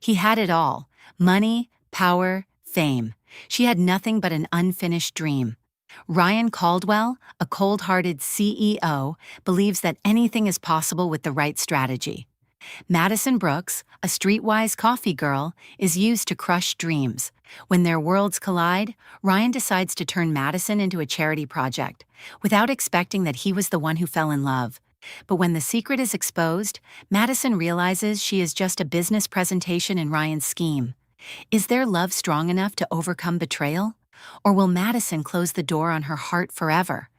He had it all: money, power, fame. She had nothing but an unfinished dream. Ryan Caldwell, a cold-hearted CEO, believes that anything is possible with the right strategy. Madison Brooks, a streetwise coffee girl, is used to crush dreams. When their worlds collide, Ryan decides to turn Madison into a charity project, without expecting that he was the one who fell in love. But when the secret is exposed, Madison realizes she is just a business presentation in Ryan's scheme. Is their love strong enough to overcome betrayal? Or will Madison close the door on her heart forever?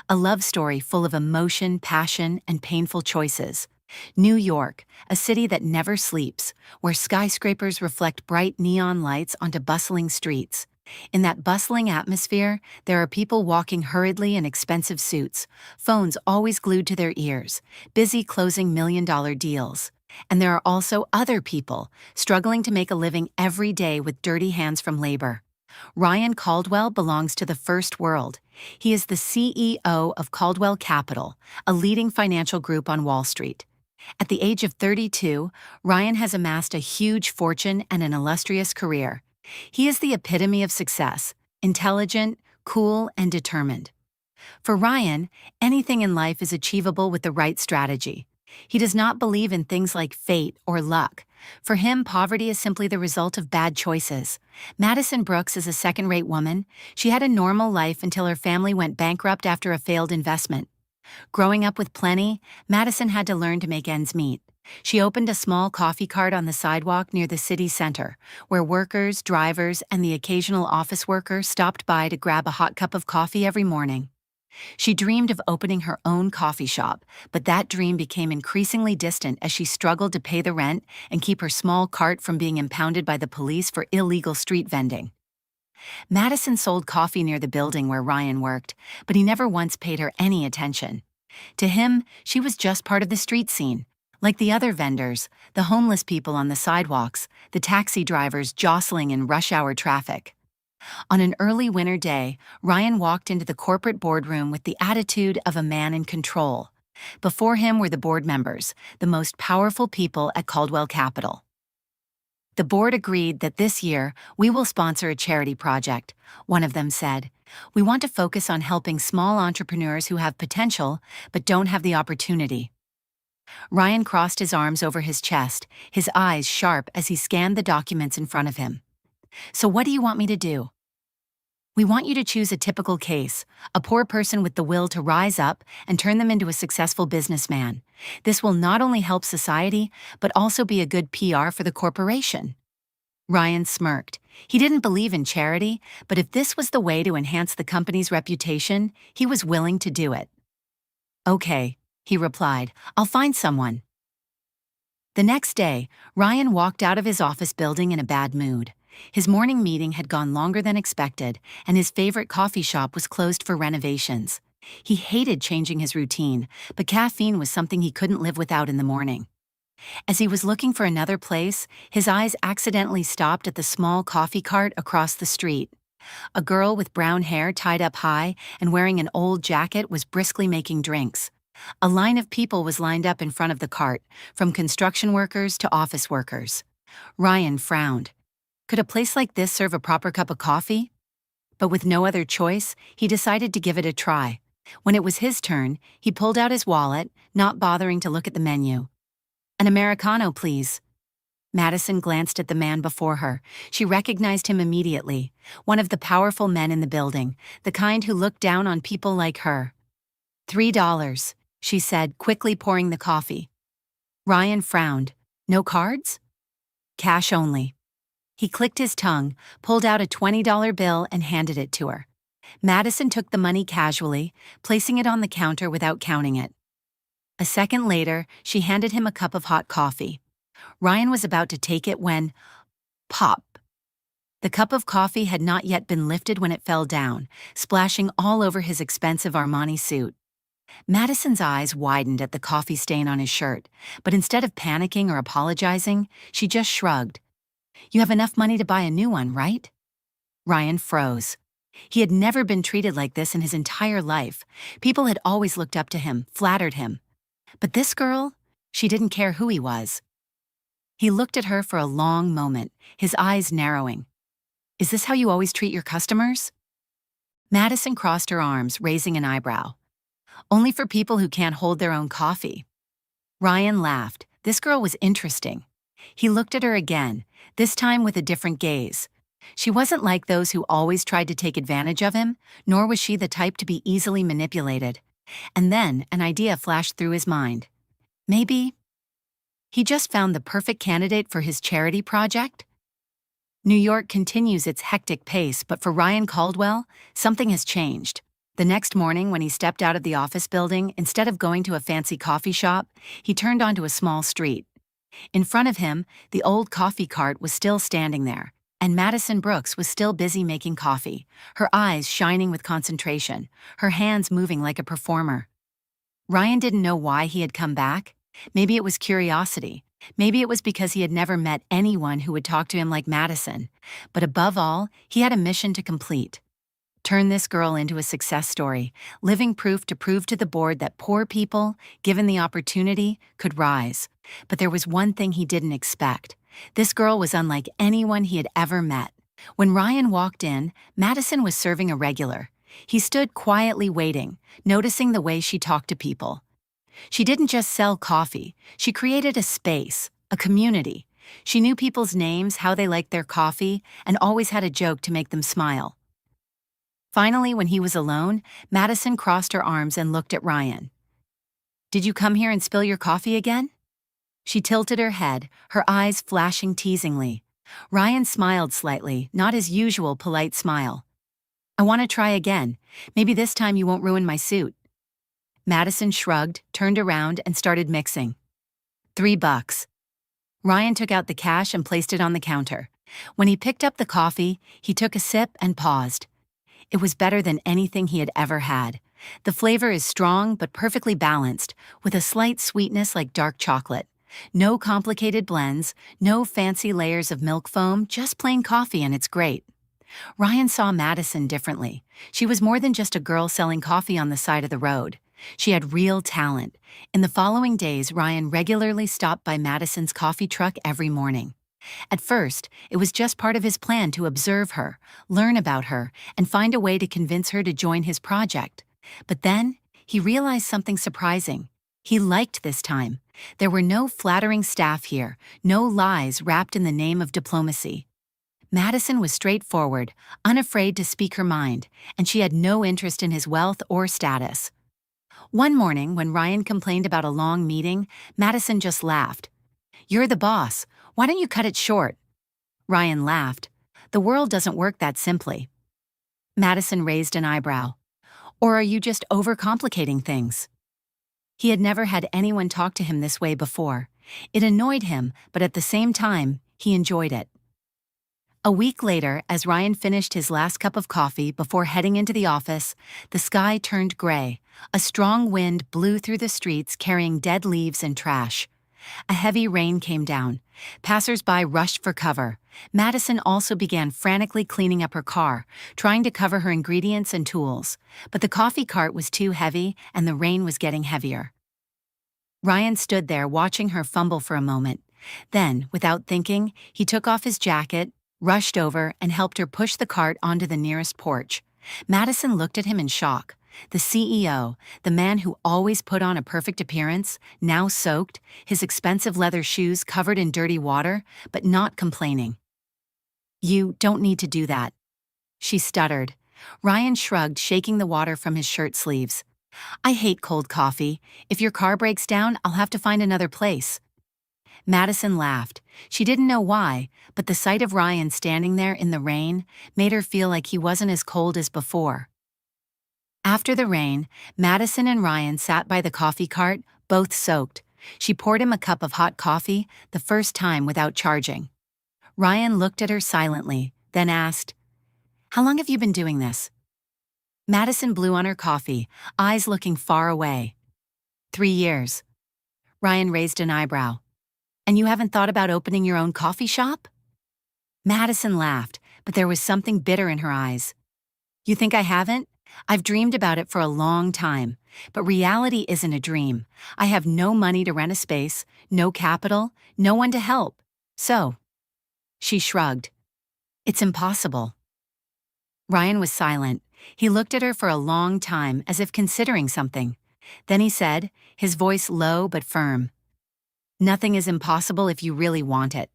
A love story full of emotion, passion, and painful choices. New York, a city that never sleeps, where skyscrapers reflect bright neon lights onto bustling streets. In that bustling atmosphere, there are people walking hurriedly in expensive suits, phones always glued to their ears, busy closing million-dollar deals. And there are also other people, struggling to make a living every day with dirty hands from labor. Ryan Caldwell belongs to the first world. He is the CEO of Caldwell Capital, a leading financial group on Wall Street. At the age of 32, Ryan has amassed a huge fortune and an illustrious career. He is the epitome of success: intelligent, cool, and determined. For Ryan, anything in life is achievable with the right strategy. He does not believe in things like fate or luck. For him, poverty is simply the result of bad choices. Madison Brooks is a second-rate woman. She had a normal life until her family went bankrupt after a failed investment. Growing up with plenty, Madison had to learn to make ends meet. She opened a small coffee cart on the sidewalk near the city center, where workers, drivers, and the occasional office worker stopped by to grab a hot cup of coffee every morning. She dreamed of opening her own coffee shop, but that dream became increasingly distant as she struggled to pay the rent and keep her small cart from being impounded by the police for illegal street vending. Madison sold coffee near the building where Ryan worked, but he never once paid her any attention. To him, she was just part of the street scene. Like the other vendors, the homeless people on the sidewalks, the taxi drivers jostling in rush-hour traffic. On an early winter day, Ryan walked into the corporate boardroom with the attitude of a man in control. Before him were the board members, the most powerful people at Caldwell Capital. The board agreed that this year we will sponsor a charity project, one of them said. We want to focus on helping small entrepreneurs who have potential but don't have the opportunity. Ryan crossed his arms over his chest, his eyes sharp as he scanned the documents in front of him. So what do you want me to do? We want you to choose a typical case, a poor person with the will to rise up and turn them into a successful businessman. This will not only help society, but also be a good PR for the corporation. Ryan smirked. He didn't believe in charity, but if this was the way to enhance the company's reputation, he was willing to do it. Okay, he replied, I'll find someone. The next day, Ryan walked out of his office building in a bad mood. His morning meeting had gone longer than expected, and his favorite coffee shop was closed for renovations. He hated changing his routine, but caffeine was something he couldn't live without in the morning. As he was looking for another place, his eyes accidentally stopped at the small coffee cart across the street. A girl with brown hair tied up high and wearing an old jacket was briskly making drinks. A line of people was lined up in front of the cart, from construction workers to office workers. Ryan frowned. Could a place like this serve a proper cup of coffee? But with no other choice, he decided to give it a try. When it was his turn, he pulled out his wallet, not bothering to look at the menu. An Americano, please. Madison glanced at the man before her. She recognized him immediately, one of the powerful men in the building, the kind who looked down on people like her. $3, she said, quickly pouring the coffee. Ryan frowned. No cards? Cash only. He clicked his tongue, pulled out a $20 bill and handed it to her. Madison took the money casually, placing it on the counter without counting it. A second later, she handed him a cup of hot coffee. Ryan was about to take it when, pop! The cup of coffee had not yet been lifted when it fell down, splashing all over his expensive Armani suit. Madison's eyes widened at the coffee stain on his shirt, but instead of panicking or apologizing, she just shrugged. You have enough money to buy a new one, right? Ryan froze. He had never been treated like this in his entire life. People had always looked up to him, flattered him. But this girl, she didn't care who he was. He looked at her for a long moment, his eyes narrowing. Is this how you always treat your customers? Madison crossed her arms, raising an eyebrow. Only for people who can't hold their own coffee. Ryan laughed. This girl was interesting. He looked at her again, this time with a different gaze. She wasn't like those who always tried to take advantage of him, nor was she the type to be easily manipulated. And then an idea flashed through his mind. Maybe he just found the perfect candidate for his charity project? New York continues its hectic pace, but for Ryan Caldwell, something has changed. The next morning, when he stepped out of the office building, instead of going to a fancy coffee shop, he turned onto a small street. In front of him, the old coffee cart was still standing there, and Madison Brooks was still busy making coffee, her eyes shining with concentration, her hands moving like a performer. Ryan didn't know why he had come back. Maybe it was curiosity. Maybe it was because he had never met anyone who would talk to him like Madison. But above all, he had a mission to complete. Turn this girl into a success story, living proof to prove to the board that poor people, given the opportunity, could rise. But there was one thing he didn't expect. This girl was unlike anyone he had ever met. When Ryan walked in, Madison was serving a regular. He stood quietly waiting, noticing the way she talked to people. She didn't just sell coffee, she created a space, a community. She knew people's names, how they liked their coffee, and always had a joke to make them smile. Finally, when he was alone, Madison crossed her arms and looked at Ryan. Did you come here and spill your coffee again? She tilted her head, her eyes flashing teasingly. Ryan smiled slightly, not his usual polite smile. I want to try again. Maybe this time you won't ruin my suit. Madison shrugged, turned around, and started mixing. $3. Ryan took out the cash and placed it on the counter. When he picked up the coffee, he took a sip and paused. It was better than anything he had ever had. The flavor is strong but perfectly balanced, with a slight sweetness like dark chocolate. No complicated blends, no fancy layers of milk foam, just plain coffee, and it's great. Ryan saw Madison differently. She was more than just a girl selling coffee on the side of the road. She had real talent. In the following days, Ryan regularly stopped by Madison's coffee truck every morning. At first, it was just part of his plan to observe her, learn about her, and find a way to convince her to join his project. But then, he realized something surprising. He liked this time. There were no flattering staff here, no lies wrapped in the name of diplomacy. Madison was straightforward, unafraid to speak her mind, and she had no interest in his wealth or status. One morning, when Ryan complained about a long meeting, Madison just laughed. You're the boss. Why don't you cut it short? Ryan laughed. The world doesn't work that simply. Madison raised an eyebrow. Or are you just overcomplicating things? He had never had anyone talk to him this way before. It annoyed him, but at the same time, he enjoyed it. A week later, as Ryan finished his last cup of coffee before heading into the office, the sky turned gray. A strong wind blew through the streets carrying dead leaves and trash. A heavy rain came down. Passers-by rushed for cover. Madison also began frantically cleaning up her car, trying to cover her ingredients and tools. But the coffee cart was too heavy, and the rain was getting heavier. Ryan stood there watching her fumble for a moment. Then, without thinking, he took off his jacket, rushed over, and helped her push the cart onto the nearest porch. Madison looked at him in shock. The CEO, the man who always put on a perfect appearance, now soaked, his expensive leather shoes covered in dirty water, but not complaining. You don't need to do that. She stuttered. Ryan shrugged, shaking the water from his shirt sleeves. I hate cold coffee. If your car breaks down, I'll have to find another place. Madison laughed. She didn't know why, but the sight of Ryan standing there in the rain made her feel like he wasn't as cold as before. After the rain, Madison and Ryan sat by the coffee cart, both soaked. She poured him a cup of hot coffee, the first time without charging. Ryan looked at her silently, then asked, How long have you been doing this? Madison blew on her coffee, eyes looking far away. 3 years. Ryan raised an eyebrow. And you haven't thought about opening your own coffee shop? Madison laughed, but there was something bitter in her eyes. You think I haven't? I've dreamed about it for a long time, but reality isn't a dream. I have no money to rent a space, no capital, no one to help. So, she shrugged. It's impossible. Ryan was silent. He looked at her for a long time as if considering something. Then he said, his voice low but firm, "Nothing is impossible if you really want it."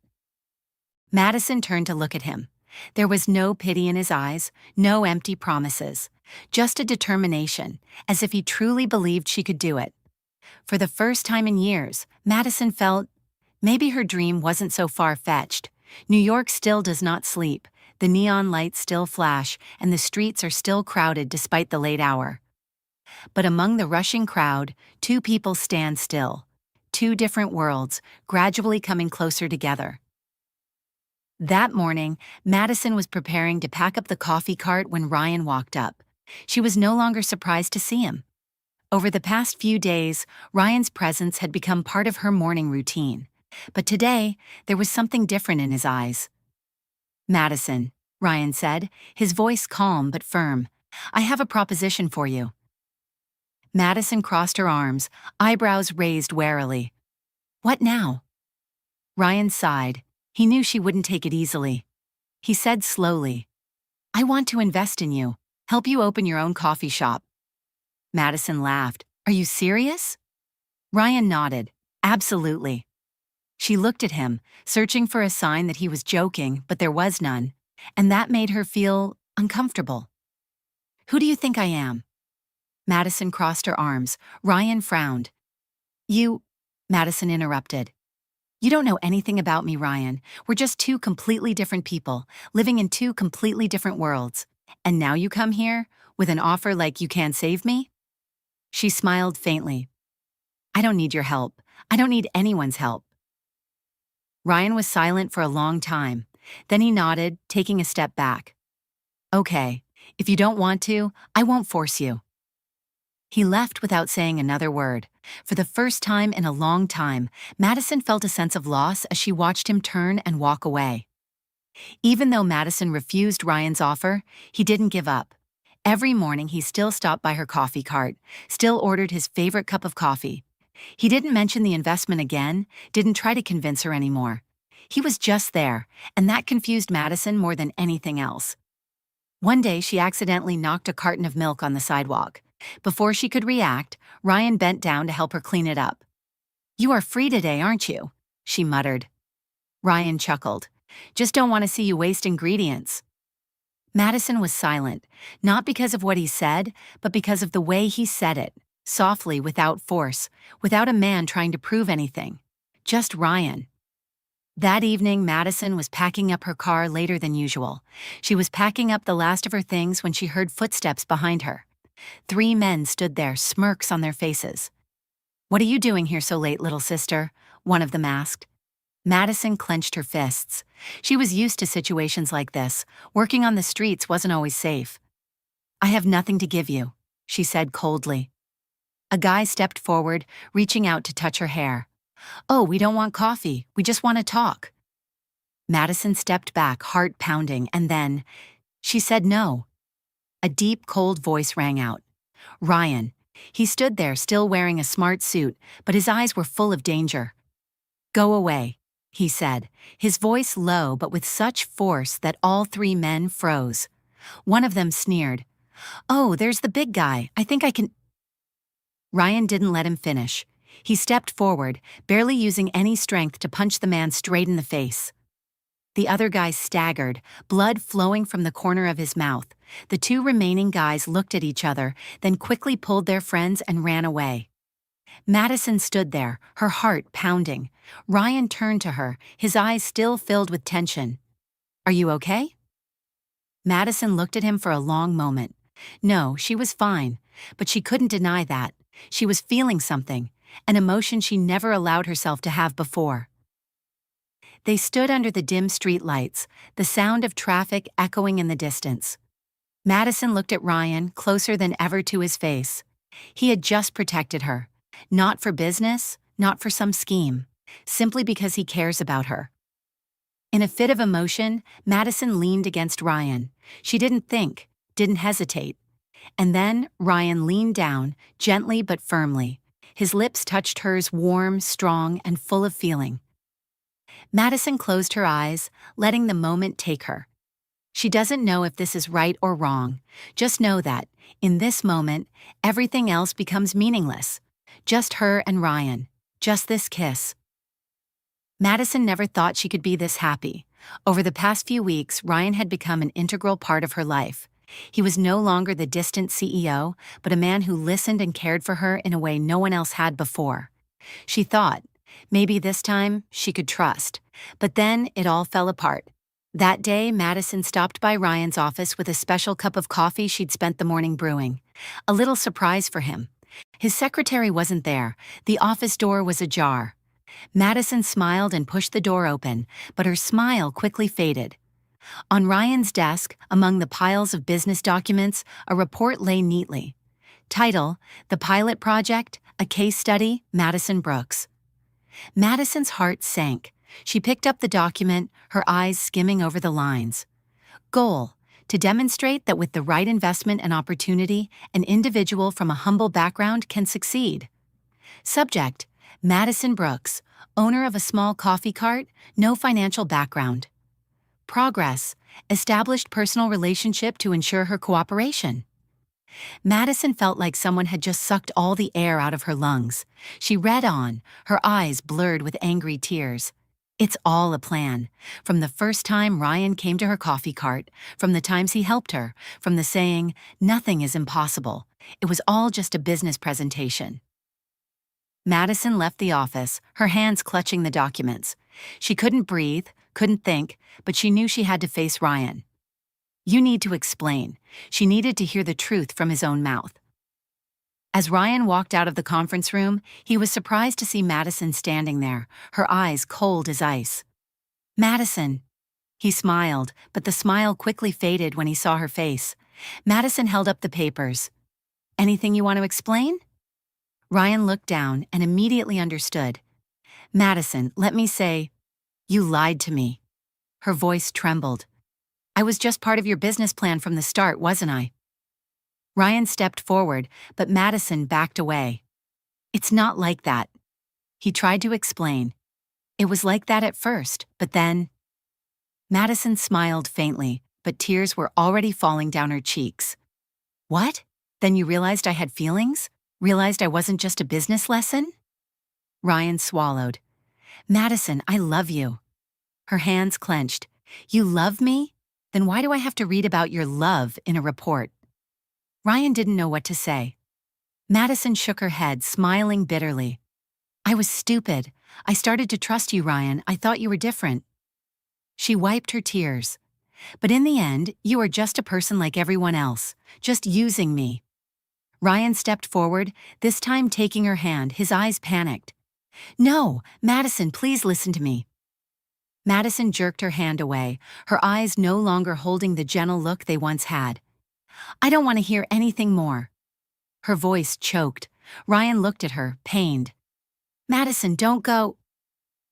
Madison turned to look at him. There was no pity in his eyes, no empty promises, just a determination, as if he truly believed she could do it. For the first time in years, Madison felt maybe her dream wasn't so far-fetched. New York still does not sleep, the neon lights still flash, and the streets are still crowded despite the late hour. But among the rushing crowd, two people stand still. Two different worlds, gradually coming closer together. That morning, Madison was preparing to pack up the coffee cart when Ryan walked up. She was no longer surprised to see him. Over the past few days, Ryan's presence had become part of her morning routine. But today, there was something different in his eyes. "Madison," Ryan said, his voice calm but firm, "I have a proposition for you." Madison crossed her arms, eyebrows raised warily. "What now?" Ryan sighed. He knew she wouldn't take it easily. He said slowly, "I want to invest in you, help you open your own coffee shop." Madison laughed. "Are you serious?" Ryan nodded. "Absolutely." She looked at him, searching for a sign that he was joking, but there was none, and that made her feel uncomfortable. "Who do you think I am?" Madison crossed her arms. Ryan frowned. "You," Madison interrupted. "You don't know anything about me, Ryan. We're just two completely different people, living in two completely different worlds. And now you come here, with an offer like you can save me?" She smiled faintly. "I don't need your help. I don't need anyone's help." Ryan was silent for a long time. Then he nodded, taking a step back. "Okay, if you don't want to, I won't force you." He left without saying another word. For the first time in a long time, Madison felt a sense of loss as she watched him turn and walk away. Even though Madison refused Ryan's offer, he didn't give up. Every morning he still stopped by her coffee cart, still ordered his favorite cup of coffee. He didn't mention the investment again, didn't try to convince her anymore. He was just there, and that confused Madison more than anything else. One day she accidentally knocked a carton of milk on the sidewalk. Before she could react, Ryan bent down to help her clean it up. "You are free today, aren't you?" she muttered. Ryan chuckled. "Just don't want to see you waste ingredients." Madison was silent, not because of what he said, but because of the way he said it, softly, without force, without a man trying to prove anything. Just Ryan. That evening, Madison was packing up her car later than usual. She was packing up the last of her things when she heard footsteps behind her. 3 men stood there, smirks on their faces. "What are you doing here so late, little sister?" one of them asked. Madison clenched her fists. She was used to situations like this. Working on the streets wasn't always safe. "I have nothing to give you," she said coldly. A guy stepped forward, reaching out to touch her hair. "Oh, we don't want coffee. We just want to talk." Madison stepped back, heart pounding, and then she said no. A deep, cold voice rang out. Ryan. He stood there, still wearing a smart suit, but his eyes were full of danger. "Go away," he said, his voice low but with such force that all 3 men froze. One of them sneered. "Oh, there's the big guy. I think I can—" Ryan didn't let him finish. He stepped forward, barely using any strength to punch the man straight in the face. The other guy staggered, blood flowing from the corner of his mouth. The 2 remaining guys looked at each other, then quickly pulled their friends and ran away. Madison stood there, her heart pounding. Ryan turned to her, his eyes still filled with tension. "Are you okay?" Madison looked at him for a long moment. No, she was fine, but she couldn't deny that. She was feeling something, an emotion she never allowed herself to have before. They stood under the dim street lights, the sound of traffic echoing in the distance. Madison looked at Ryan, closer than ever to his face. He had just protected her. Not for business, not for some scheme. Simply because he cares about her. In a fit of emotion, Madison leaned against Ryan. She didn't think, didn't hesitate. And then Ryan leaned down, gently but firmly. His lips touched hers, warm, strong, and full of feeling. Madison closed her eyes, letting the moment take her. She doesn't know if this is right or wrong. Just know that, in this moment, everything else becomes meaningless. Just her and Ryan. Just this kiss. Madison never thought she could be this happy. Over the past few weeks, Ryan had become an integral part of her life. He was no longer the distant CEO, but a man who listened and cared for her in a way no one else had before. She thought, maybe this time she could trust. But then it all fell apart. That day, Madison stopped by Ryan's office with a special cup of coffee she'd spent the morning brewing. A little surprise for him. His secretary wasn't there. The office door was ajar. Madison smiled and pushed the door open, but her smile quickly faded. On Ryan's desk, among the piles of business documents, a report lay neatly. Title: The Pilot Project, a Case Study, Madison Brooks. Madison's heart sank. She picked up the document, her eyes skimming over the lines. Goal: to demonstrate that with the right investment and opportunity, an individual from a humble background can succeed. Subject: Madison Brooks, owner of a small coffee cart, no financial background. Progress: established personal relationship to ensure her cooperation. Madison felt like someone had just sucked all the air out of her lungs. She read on, her eyes blurred with angry tears. It's all a plan. From the first time Ryan came to her coffee cart, from the times he helped her, from the saying, "Nothing is impossible." It was all just a business presentation. Madison left the office, her hands clutching the documents. She couldn't breathe, couldn't think, but she knew she had to face Ryan. You need to explain. She needed to hear the truth from his own mouth. As Ryan walked out of the conference room, he was surprised to see Madison standing there, her eyes cold as ice. "Madison." He smiled, but the smile quickly faded when he saw her face. Madison held up the papers. "Anything you want to explain?" Ryan looked down and immediately understood. "Madison, let me say, you lied to me." Her voice trembled. "I was just part of your business plan from the start, wasn't I?" Ryan stepped forward, but Madison backed away. "It's not like that." He tried to explain. "It was like that at first, but then—" Madison smiled faintly, but tears were already falling down her cheeks. "What? Then you realized I had feelings? Realized I wasn't just a business lesson?" Ryan swallowed. "Madison, I love you." Her hands clenched. "You love me? Then why do I have to read about your love in a report?" Ryan didn't know what to say. Madison shook her head, smiling bitterly. "I was stupid. I started to trust you, Ryan. I thought you were different." She wiped her tears. "But in the end, you are just a person like everyone else, just using me." Ryan stepped forward, this time taking her hand, his eyes panicked. "No, Madison, please listen to me." Madison jerked her hand away, her eyes no longer holding the gentle look they once had. "I don't want to hear anything more." Her voice choked. Ryan looked at her, pained. "Madison, don't go."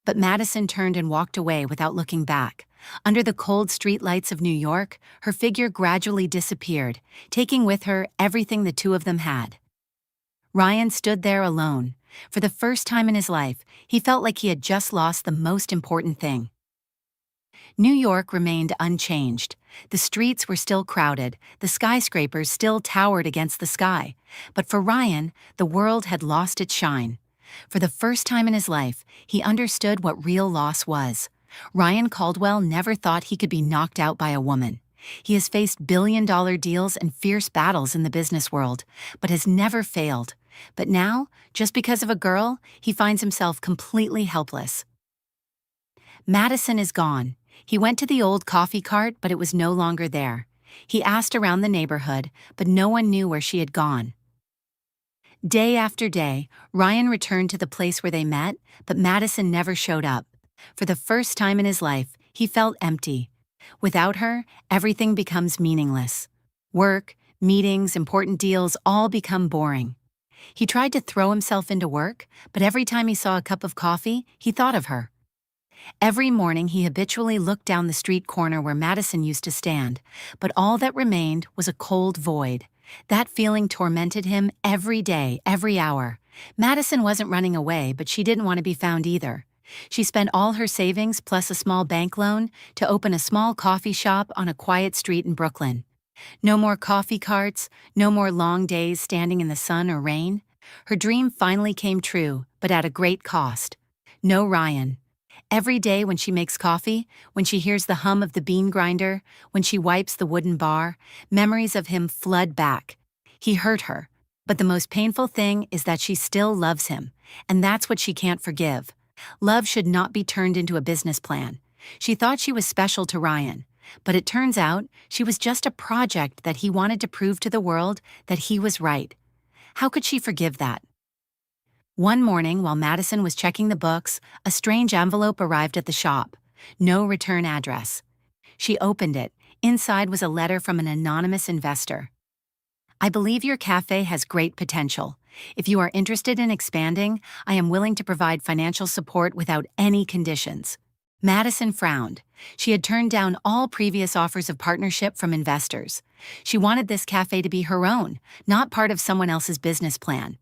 But Madison turned and walked away without looking back. Under the cold streetlights of New York, her figure gradually disappeared, taking with her everything the two of them had. Ryan stood there alone. For the first time in his life, he felt like he had just lost the most important thing. New York remained unchanged. The streets were still crowded, the skyscrapers still towered against the sky. But for Ryan, the world had lost its shine. For the first time in his life, he understood what real loss was. Ryan Caldwell never thought he could be knocked out by a woman. He has faced billion-dollar deals and fierce battles in the business world, but has never failed. But now, just because of a girl, he finds himself completely helpless. Madison is gone. He went to the old coffee cart, but it was no longer there. He asked around the neighborhood, but no one knew where she had gone. Day after day, Ryan returned to the place where they met, but Madison never showed up. For the first time in his life, he felt empty. Without her, everything becomes meaningless. Work, meetings, important deals all become boring. He tried to throw himself into work, but every time he saw a cup of coffee, he thought of her. Every morning he habitually looked down the street corner where Madison used to stand, but all that remained was a cold void. That feeling tormented him every day, every hour. Madison wasn't running away, but she didn't want to be found either. She spent all her savings plus a small bank loan to open a small coffee shop on a quiet street in Brooklyn. No more coffee carts, no more long days standing in the sun or rain. Her dream finally came true, but at a great cost. No Ryan. Every day when she makes coffee, when she hears the hum of the bean grinder, when she wipes the wooden bar, memories of him flood back. He hurt her, but the most painful thing is that she still loves him, and that's what she can't forgive. Love should not be turned into a business plan. She thought she was special to Ryan, but it turns out she was just a project that he wanted to prove to the world that he was right. How could she forgive that? One morning, while Madison was checking the books, a strange envelope arrived at the shop. No return address. She opened it. Inside was a letter from an anonymous investor. I believe your cafe has great potential. If you are interested in expanding, I am willing to provide financial support without any conditions. Madison frowned. She had turned down all previous offers of partnership from investors. She wanted this cafe to be her own, not part of someone else's business plan.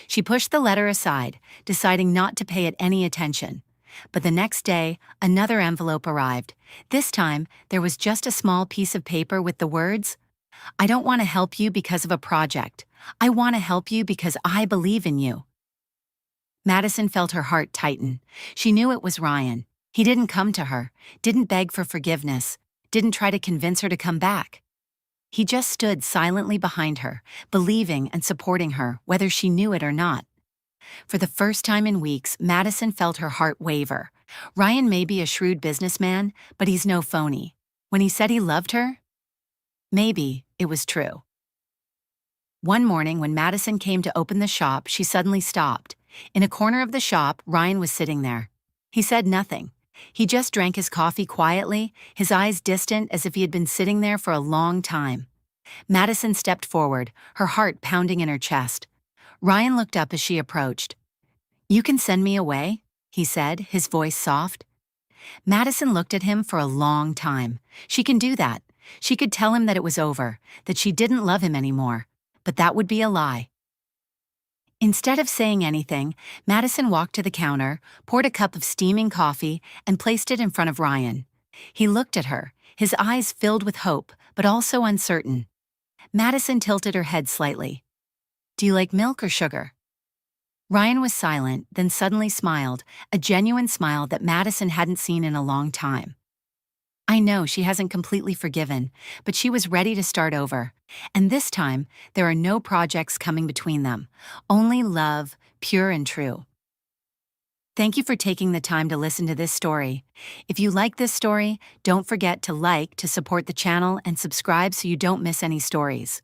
She pushed the letter aside, deciding not to pay it any attention. But the next day, another envelope arrived. This time, there was just a small piece of paper with the words, I don't want to help you because of a project. I want to help you because I believe in you. Madison felt her heart tighten. She knew it was Ryan. He didn't come to her, didn't beg for forgiveness, didn't try to convince her to come back. He just stood silently behind her, believing and supporting her, whether she knew it or not. For the first time in weeks, Madison felt her heart waver. Ryan may be a shrewd businessman, but he's no phony. When he said he loved her, maybe it was true. One morning, when Madison came to open the shop, she suddenly stopped. In a corner of the shop, Ryan was sitting there. He said nothing. He just drank his coffee quietly, his eyes distant as if he had been sitting there for a long time. Madison stepped forward, her heart pounding in her chest. Ryan looked up as she approached. You can send me away, he said, his voice soft. Madison looked at him for a long time. She can do that. She could tell him that it was over, that she didn't love him anymore. But that would be a lie. Instead of saying anything, Madison walked to the counter, poured a cup of steaming coffee, and placed it in front of Ryan. He looked at her, his eyes filled with hope, but also uncertain. Madison tilted her head slightly. Do you like milk or sugar? Ryan was silent, then suddenly smiled, a genuine smile that Madison hadn't seen in a long time. I know she hasn't completely forgiven, but she was ready to start over. And this time, there are no projects coming between them. Only love, pure and true. Thank you for taking the time to listen to this story. If you like this story, don't forget to like to support the channel and subscribe so you don't miss any stories.